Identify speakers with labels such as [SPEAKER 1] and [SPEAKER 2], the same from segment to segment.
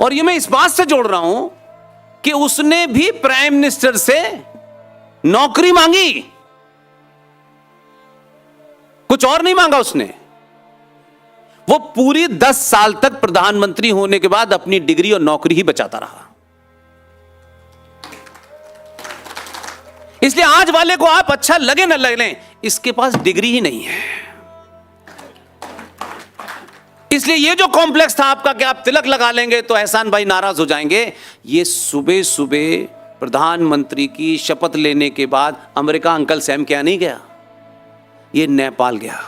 [SPEAKER 1] और ये मैं इस बात से जोड़ रहा हूं कि उसने भी प्राइम मिनिस्टर से नौकरी मांगी, कुछ और नहीं मांगा उसने। वो पूरी 10 साल तक प्रधानमंत्री होने के बाद अपनी डिग्री और नौकरी ही बचाता रहा। इसलिए आज वाले को आप अच्छा लगे न लगे, इसके पास डिग्री ही नहीं है। इसलिए ये जो कॉम्प्लेक्स था आपका कि आप तिलक लगा लेंगे तो एहसान भाई नाराज हो जाएंगे, ये सुबह सुबह प्रधानमंत्री की शपथ लेने के बाद अमेरिका अंकल सैम क्या नहीं गया, ये नेपाल गया।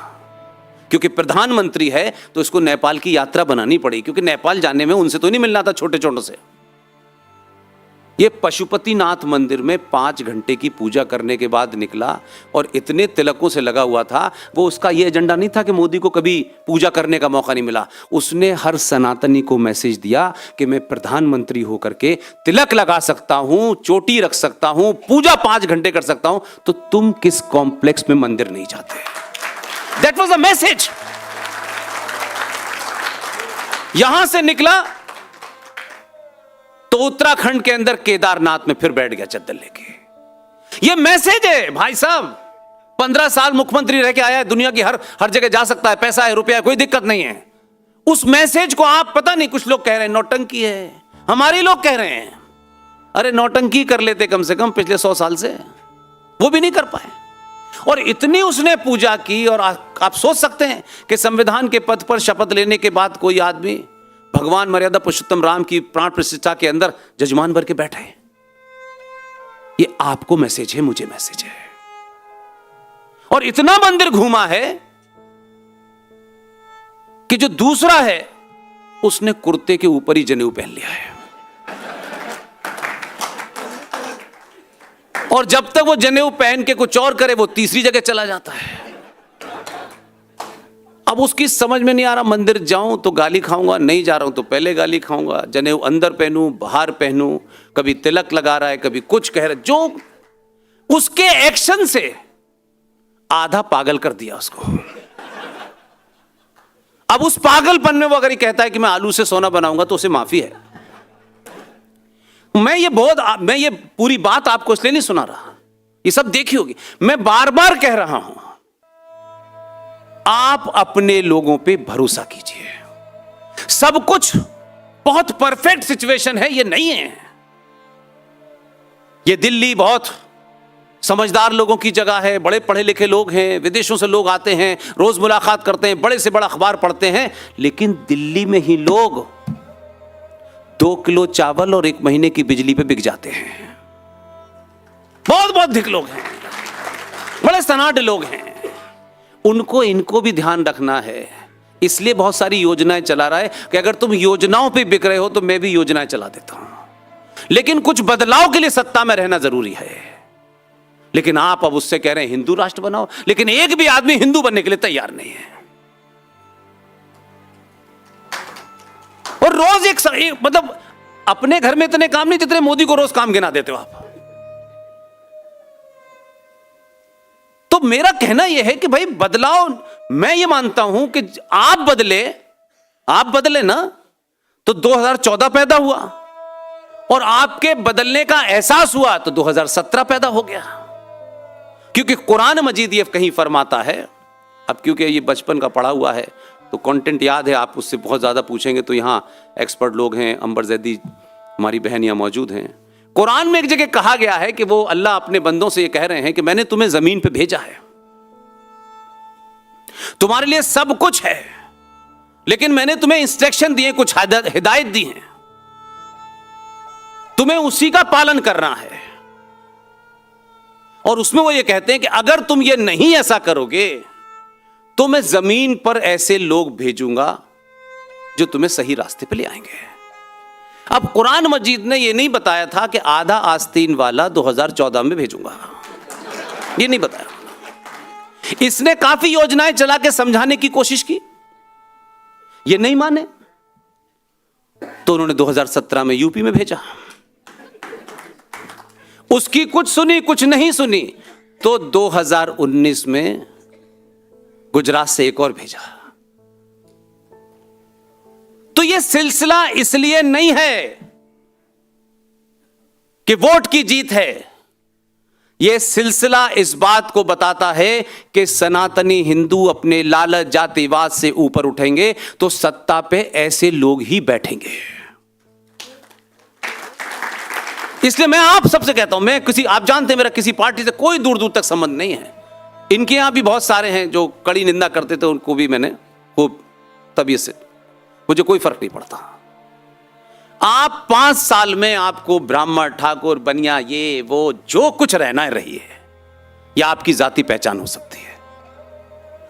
[SPEAKER 1] क्योंकि प्रधानमंत्री है तो इसको नेपाल की यात्रा बनानी पड़ी, क्योंकि नेपाल जाने में उनसे तो नहीं मिलना था छोटे छोटों से। ये पशुपतिनाथ मंदिर में 5 घंटे की पूजा करने के बाद निकला और इतने तिलकों से लगा हुआ था। वो उसका ये एजेंडा नहीं था कि मोदी को कभी पूजा करने का मौका नहीं मिला। उसने हर सनातनी को मैसेज दिया कि मैं प्रधानमंत्री होकर के तिलक लगा सकता हूं, चोटी रख सकता हूं, पूजा 5 घंटे कर सकता हूं, तो तुम किस कॉम्प्लेक्स में मंदिर नहीं जाते। That was the message. यहां से निकला तो उत्तराखंड के अंदर केदारनाथ में फिर बैठ गया चद्दर लेके। ये मैसेज है भाई साहब। 15 साल मुख्यमंत्री रह के आया है, दुनिया की हर जगह जा सकता है, पैसा है, रुपया है, कोई दिक्कत नहीं है। उस मैसेज को आप, पता नहीं, कुछ लोग कह रहे हैं नौटंकी है, हमारे लोग कह रहे हैं अरे नौटंकी कर लेते कम से कम पिछले 100 साल से, वो भी नहीं कर पाए। और इतनी उसने पूजा की। और आप सोच सकते हैं कि संविधान के पद पर शपथ लेने के बाद कोई आदमी भगवान मर्यादा पुरुषोत्तम राम की प्राण प्रतिष्ठा के अंदर जजमान भर के बैठे। ये आपको मैसेज है, मुझे मैसेज है। और इतना मंदिर घूमा है कि जो दूसरा है उसने कुर्ते के ऊपर ही जनेऊ पहन लिया है। और जब तक वो जनेऊ पहन के कुछ और करे वो तीसरी जगह चला जाता है। अब उसकी समझ में नहीं आ रहा, मंदिर जाऊं तो गाली खाऊंगा, नहीं जा रहा हूं तो पहले गाली खाऊंगा, जनेऊ अंदर पहनूं बाहर पहनूं, कभी तिलक लगा रहा है, कभी कुछ कह रहा है। जो उसके एक्शन से आधा पागल कर दिया उसको। अब उस पागलपन में वो अगर ये कहता है कि मैं आलू से सोना बनाऊंगा तो उसे माफी है। मैं ये पूरी बात आपको इसलिए नहीं सुना रहा, ये सब देखी होगी। मैं बार बार कह रहा हूं, आप अपने लोगों पे भरोसा कीजिए। सब कुछ बहुत परफेक्ट सिचुएशन है, ये नहीं है। ये दिल्ली बहुत समझदार लोगों की जगह है, बड़े पढ़े लिखे लोग हैं, विदेशों से लोग आते हैं, रोज मुलाकात करते हैं, बड़े से बड़ा अखबार पढ़ते हैं। लेकिन दिल्ली में ही लोग 2 किलो चावल और 1 महीने की बिजली पे बिक जाते हैं। बहुत बहुत धिक लोग हैं, बड़े सनाड लोग हैं। उनको इनको भी ध्यान रखना है। इसलिए बहुत सारी योजनाएं चला रहा है कि अगर तुम योजनाओं पे बिक रहे हो तो मैं भी योजनाएं चला देता हूं। लेकिन कुछ बदलाव के लिए सत्ता में रहना जरूरी है। लेकिन आप अब उससे कह रहे हैं हिंदू राष्ट्र बनाओ, लेकिन एक भी आदमी हिंदू बनने के लिए तैयार नहीं है। और रोज एक मतलब अपने घर में इतने काम नहीं जितने मोदी को रोज काम गिना देते हो आप। तो मेरा कहना यह है कि भाई बदलाव, मैं ये मानता हूं कि आप बदले ना तो 2014 पैदा हुआ और आपके बदलने का एहसास हुआ तो 2017 पैदा हो गया। क्योंकि कुरान मजीद ये कहीं फरमाता है, अब क्योंकि ये बचपन का पढ़ा हुआ है तो कंटेंट याद है, आप उससे बहुत ज्यादा पूछेंगे तो यहां एक्सपर्ट लोग हैं, अंबर जैदी हमारी बहन यहां मौजूद हैं। कुरान में एक जगह कहा गया है कि वो अल्लाह अपने बंदों से ये कह रहे हैं कि मैंने तुम्हें जमीन पे भेजा है, तुम्हारे लिए सब कुछ है, लेकिन मैंने तुम्हें इंस्ट्रक्शन दिए, कुछ हिदायत दी है, तुम्हें उसी का पालन करना है। और उसमें वो ये कहते हैं कि अगर तुम ये नहीं ऐसा करोगे तो मैं जमीन पर ऐसे लोग भेजूंगा जो तुम्हें सही रास्ते पे ले आएंगे। अब कुरान मजीद ने यह नहीं बताया था कि आधा आस्तीन वाला 2014 में भेजूंगा, ये नहीं बताया। इसने काफी योजनाएं चला के समझाने की कोशिश की, ये नहीं माने तो उन्होंने 2017 में यूपी में भेजा। उसकी कुछ सुनी कुछ नहीं सुनी तो 2019 में गुजरात से एक और भेजा। तो यह सिलसिला इसलिए नहीं है कि वोट की जीत है, यह सिलसिला इस बात को बताता है कि सनातनी हिंदू अपने लालच जातिवाद से ऊपर उठेंगे तो सत्ता पे ऐसे लोग ही बैठेंगे। इसलिए मैं आप सबसे कहता हूं, मैं किसी, आप जानते हैं मेरा किसी पार्टी से कोई दूर दूर तक संबंध नहीं है। इनके यहां भी बहुत सारे हैं जो कड़ी निंदा करते थे, उनको भी मैंने खूब तबीयत से, मुझे कोई फर्क नहीं पड़ता। आप 5 साल में आपको ब्राह्मण, ठाकुर, बनिया, ये वो जो कुछ रहना है रही है, या आपकी जाति पहचान हो सकती है।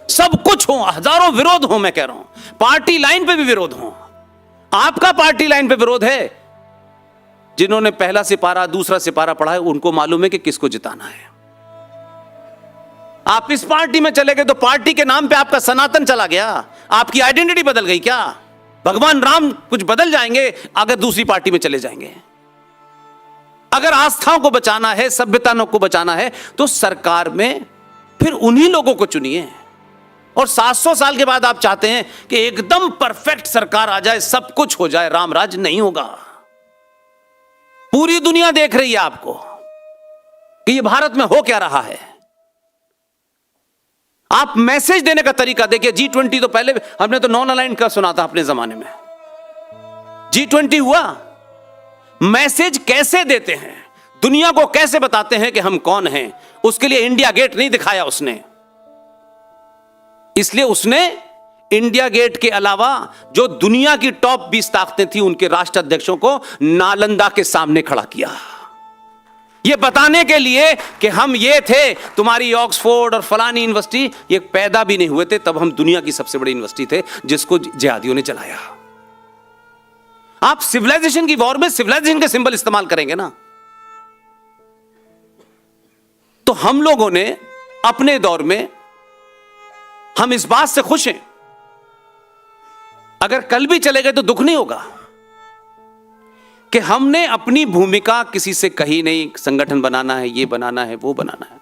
[SPEAKER 1] सब कुछ हो, हजारों विरोध हो, मैं कह रहा हूं पार्टी लाइन पे भी विरोध हो। आपका पार्टी लाइन पे विरोध है, जिन्होंने पहला सिपारा दूसरा सिपारा पढ़ा है उनको मालूम है कि किसको जिताना है। आप इस पार्टी में चले गए तो पार्टी के नाम पे आपका सनातन चला गया, आपकी आइडेंटिटी बदल गई क्या? भगवान राम कुछ बदल जाएंगे अगर दूसरी पार्टी में चले जाएंगे? अगर आस्थाओं को बचाना है, सभ्यताओं को बचाना है, तो सरकार में फिर उन्हीं लोगों को चुनिए। और 700 साल के बाद आप चाहते हैं कि एकदम परफेक्ट सरकार आ जाए, सब कुछ हो जाए, रामराज नहीं होगा। पूरी दुनिया देख रही है आपको कि ये भारत में हो क्या रहा है। आप मैसेज देने का तरीका देखिए। G20 तो पहले हमने तो नॉन अलाइंड का सुना था अपने जमाने में, G20 हुआ। मैसेज कैसे देते हैं, दुनिया को कैसे बताते हैं कि हम कौन हैं, उसके लिए इंडिया गेट नहीं दिखाया उसने। इसलिए उसने इंडिया गेट के अलावा जो दुनिया की टॉप 20 ताकतें थी उनके राष्ट्राध्यक्षों को नालंदा के सामने खड़ा किया, यह बताने के लिए कि हम ये थे, तुम्हारी ऑक्सफोर्ड और फलानी यूनिवर्सिटी ये पैदा भी नहीं हुए थे तब हम दुनिया की सबसे बड़ी यूनिवर्सिटी थे जिसको जिहादियों ने चलाया। आप सिविलाइजेशन की वॉर में सिविलाइजेशन के सिंबल इस्तेमाल करेंगे ना। तो हम लोगों ने अपने दौर में, हम इस बात से खुश हैं, अगर कल भी चले गए तो दुख नहीं होगा कि हमने अपनी भूमिका किसी से कही नहीं। संगठन बनाना है, ये बनाना है, वो बनाना है।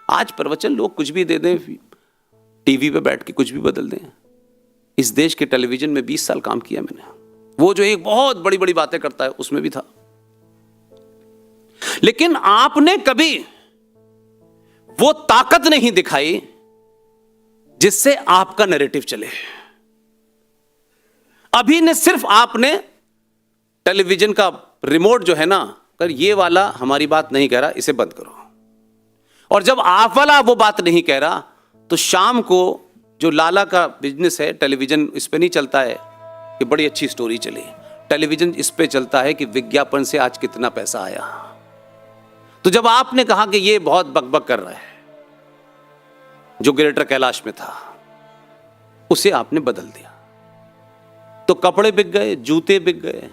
[SPEAKER 1] आज प्रवचन लोग कुछ भी दे दें, टीवी पे बैठ के कुछ भी बदल दें। इस देश के टेलीविजन में 20 साल काम किया मैंने, वो जो एक बहुत बड़ी बड़ी बातें करता है उसमें भी था। लेकिन आपने कभी वो ताकत नहीं दिखाई जिससे आपका नैरेटिव चले। अभी ने सिर्फ आपने टेलीविजन का रिमोट जो है ना, कर ये वाला हमारी बात नहीं कह रहा, इसे बंद करो। और जब आप वाला वो बात नहीं कह रहा तो शाम को जो लाला का बिजनेस है, टेलीविजन इस पे नहीं चलता है कि बड़ी अच्छी स्टोरी चली, टेलीविजन इस पे चलता है कि विज्ञापन से आज कितना पैसा आया। तो जब आपने कहा कि ये बहुत बकबक कर रहा है, जो ग्रेटर कैलाश में था उसे आपने बदल दिया, तो कपड़े बिक गए, जूते बिक गए,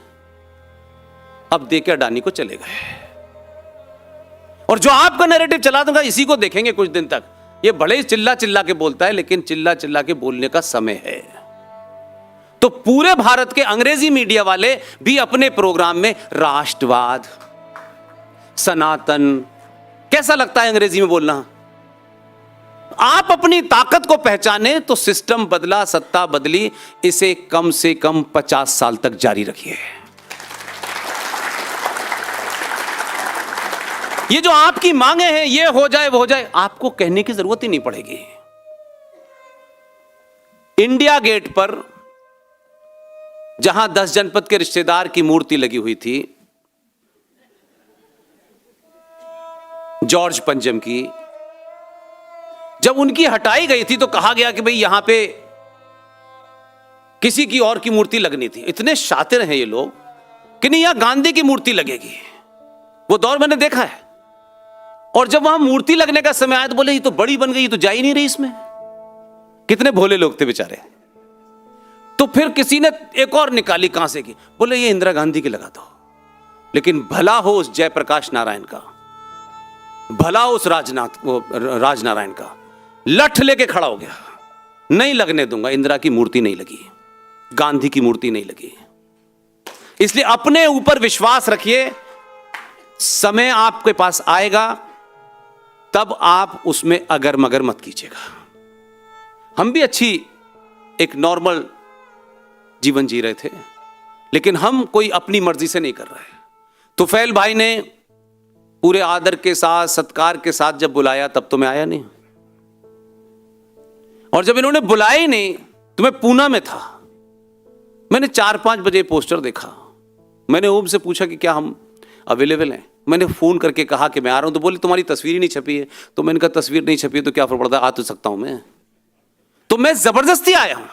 [SPEAKER 1] अब देके अडानी को चले गए। और जो आपका नैरेटिव चला दूंगा इसी को देखेंगे कुछ दिन तक। ये बड़े ही चिल्ला चिल्ला के बोलता है, लेकिन चिल्ला चिल्ला के बोलने का समय है। तो पूरे भारत के अंग्रेजी मीडिया वाले भी अपने प्रोग्राम में राष्ट्रवाद, सनातन, कैसा लगता है अंग्रेजी में बोलना? आप अपनी ताकत को पहचाने तो सिस्टम बदला, सत्ता बदली, इसे कम से कम 50 साल तक जारी रखिए। ये जो आपकी मांगे हैं, ये हो जाए वो हो जाए, आपको कहने की जरूरत ही नहीं पड़ेगी। इंडिया गेट पर जहां 10 जनपद के रिश्तेदार की मूर्ति लगी हुई थी, जॉर्ज पंजम की, जब उनकी हटाई गई थी तो कहा गया कि भाई यहां पे किसी की और की मूर्ति लगनी थी। इतने शातिर हैं ये लोग कि नहीं, यहां गांधी की मूर्ति लगेगी। वो दौर मैंने देखा है। और जब वहां मूर्ति लगने का समय आया तो बोले ये तो बड़ी बन गई, तो जा ही नहीं रही इसमें। कितने भोले लोग थे बेचारे। तो फिर किसी ने एक और निकाली, कहां से की, बोले ये इंदिरा गांधी की लगा दो। लेकिन भला हो उस जयप्रकाश नारायण का, भला उस राजनारायण का, लठ लेके खड़ा हो गया, नहीं लगने दूंगा। इंदिरा की मूर्ति नहीं लगी, गांधी की मूर्ति नहीं लगी। इसलिए अपने ऊपर विश्वास रखिए, समय आपके पास आएगा तब आप उसमें अगर मगर मत कीजिएगा। हम भी अच्छी एक नॉर्मल जीवन जी रहे थे, लेकिन हम कोई अपनी मर्जी से नहीं कर रहे। तुफैल भाई ने पूरे आदर के साथ, सत्कार के साथ जब बुलाया तब तो मैं आया नहीं, और जब इन्होंने बुलाया ही नहीं तो मैं पूना में था। मैंने 4-5 बजे पोस्टर देखा। मैंने ओम से पूछा कि क्या हम अवेलेबल हैं। मैंने फोन करके कहा कि मैं आ रहा हूं, तो बोले तुम्हारी तस्वीर ही नहीं छपी है। तो मैंने कहा तस्वीर नहीं छपी है तो क्या फर्क पड़ता है, आ तो सकता हूं मैं। तो मैं जबरदस्ती आया हूं।